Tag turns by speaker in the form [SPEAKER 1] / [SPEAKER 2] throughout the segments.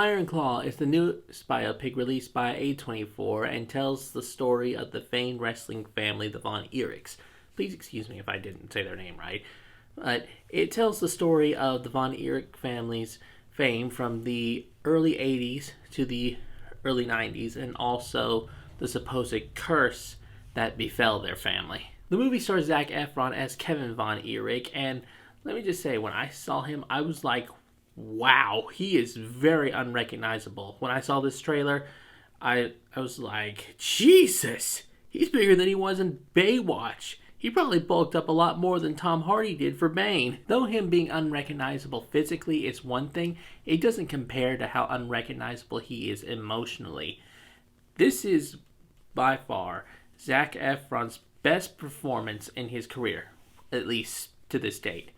[SPEAKER 1] Iron Claw is the newest biopic released by A24 and tells the story of the famed wrestling family, the Von Erichs. Please excuse me if I didn't say their name right. But it tells the story of the Von Erich family's fame from the early 80s to the early 90s, and also the supposed curse that befell their family. The movie stars Zac Efron as Kevin Von Erich, and let me just say, when I saw him, I was like, wow, he is very unrecognizable. When I saw this trailer, I was like, Jesus, he's bigger than he was in Baywatch. He probably bulked up a lot more than Tom Hardy did for Bane. Though him being unrecognizable physically is one thing, it doesn't compare to how unrecognizable he is emotionally. This is, by far, Zac Efron's best performance in his career, at least to this date.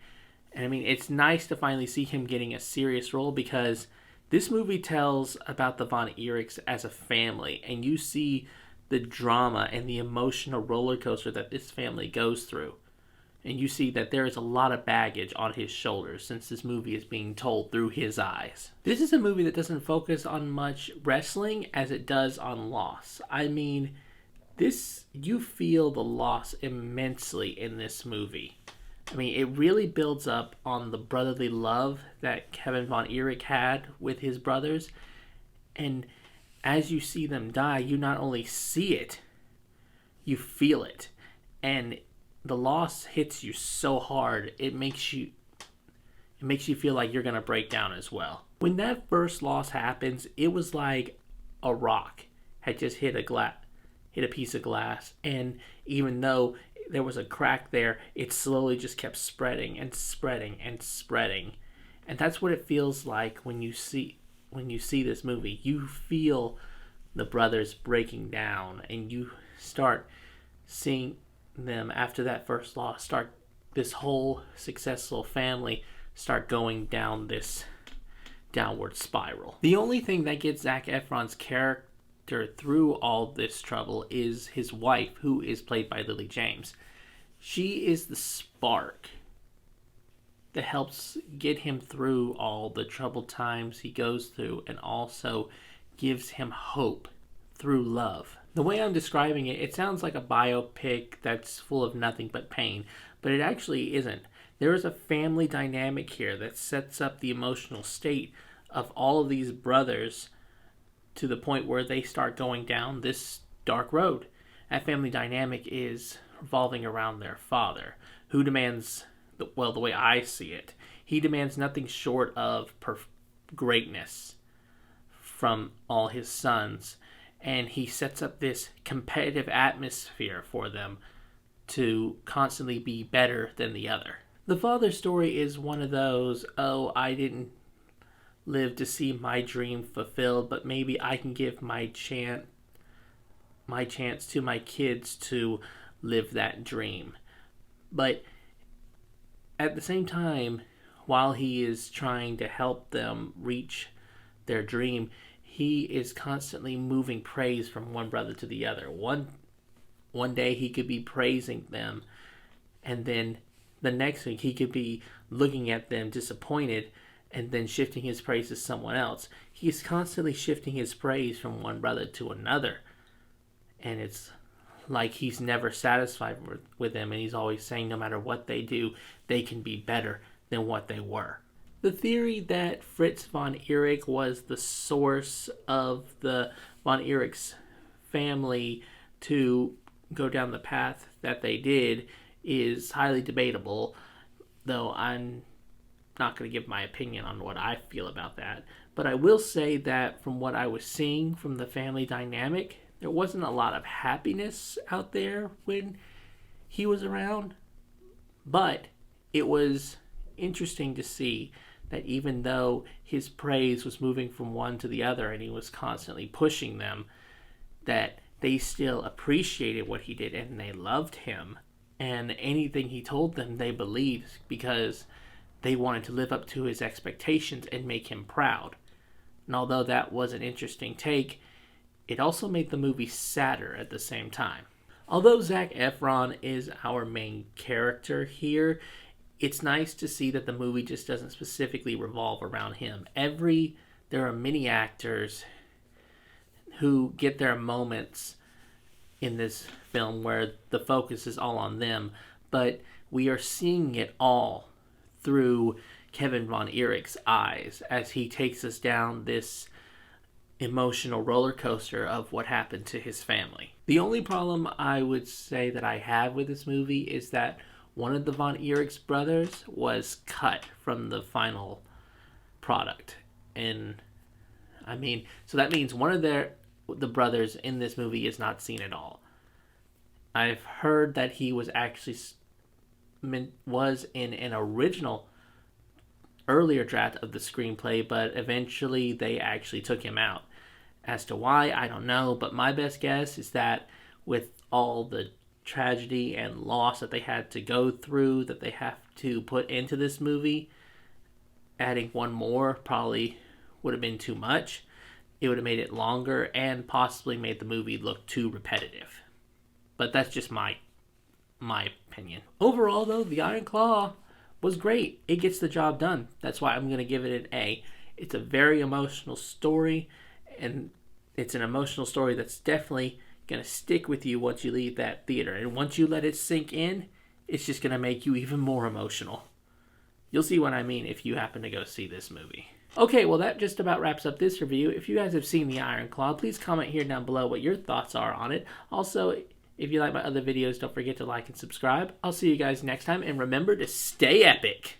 [SPEAKER 1] And I mean, it's nice to finally see him getting a serious role, because this movie tells about the Von Erichs as a family, and you see the drama and the emotional roller coaster that this family goes through. And you see that there is a lot of baggage on his shoulders, since this movie is being told through his eyes. This is a movie that doesn't focus on much wrestling as it does on loss. I mean, you feel the loss immensely in this movie. I mean, it really builds up on the brotherly love that Kevin Von Erich had with his brothers. And as you see them die, you not only see it, you feel it. And the loss hits you so hard, it makes you feel like you're going to break down as well. When that first loss happens, it was like a rock had just hit a piece of glass. And even though there was a crack there, it slowly just kept spreading and spreading and spreading. And that's what it feels like when you see this movie. You feel the brothers breaking down, and you start seeing them after that first loss, start this whole successful family start going down this downward spiral. The only thing that gets Zac Efron's character through all this trouble is his wife, who is played by Lily James. She is the spark that helps get him through all the troubled times he goes through, and also gives him hope through love. The way I'm describing it, it sounds like a biopic that's full of nothing but pain, but it actually isn't. There is a family dynamic here that sets up the emotional state of all of these brothers to the point where they start going down this dark road. That family dynamic is revolving around their father, who demands, well, the way I see it, he demands nothing short of greatness from all his sons, and he sets up this competitive atmosphere for them to constantly be better than the other. The father story is one of those, oh, I didn't live to see my dream fulfilled, but maybe I can give my chance to my kids to live that dream. But at the same time, while he is trying to help them reach their dream, he is constantly moving praise from one brother to the other. One day he could be praising them, and then the next week he could be looking at them disappointed and then shifting his praise to someone else. He's constantly shifting his praise from one brother to another. And it's like he's never satisfied with them, and he's always saying no matter what they do, they can be better than what they were. The theory that Fritz von Erich was the source of the von Erichs family to go down the path that they did is highly debatable, though I'm not going to give my opinion on what I feel about that. But I will say that from what I was seeing from the family dynamic, there wasn't a lot of happiness out there when he was around. But it was interesting to see that even though his praise was moving from one to the other and he was constantly pushing them, that they still appreciated what he did and they loved him. And anything he told them, they believed, because they wanted to live up to his expectations and make him proud. And although that was an interesting take, it also made the movie sadder at the same time. Although Zac Efron is our main character here, it's nice to see that the movie just doesn't specifically revolve around him. There's there are many actors who get their moments in this film where the focus is all on them, but we are seeing it all through Kevin Von Erich's eyes as he takes us down this emotional roller coaster of what happened to his family. The only problem I would say that I have with this movie is that one of the Von Erich's brothers was cut from the final product. And I mean, so that means one of the brothers in this movie is not seen at all. I've heard that he was actually was in an original earlier draft of the screenplay, but eventually they actually took him out. As to why, I don't know, but my best guess is that with all the tragedy and loss that they had to go through, that they have to put into this movie, adding one more probably would have been too much. It would have made it longer and possibly made the movie look too repetitive. But that's just my opinion. Overall, though, The Iron Claw was great. It gets the job done. That's why I'm going to give it an A. It's a very emotional story, and it's an emotional story that's definitely going to stick with you once you leave that theater. And once you let it sink in, it's just going to make you even more emotional. You'll see what I mean if you happen to go see this movie. Okay, well, that just about wraps up this review. If you guys have seen The Iron Claw, please comment here down below what your thoughts are on it. Also, if you like my other videos, don't forget to like and subscribe. I'll see you guys next time, and remember to stay epic!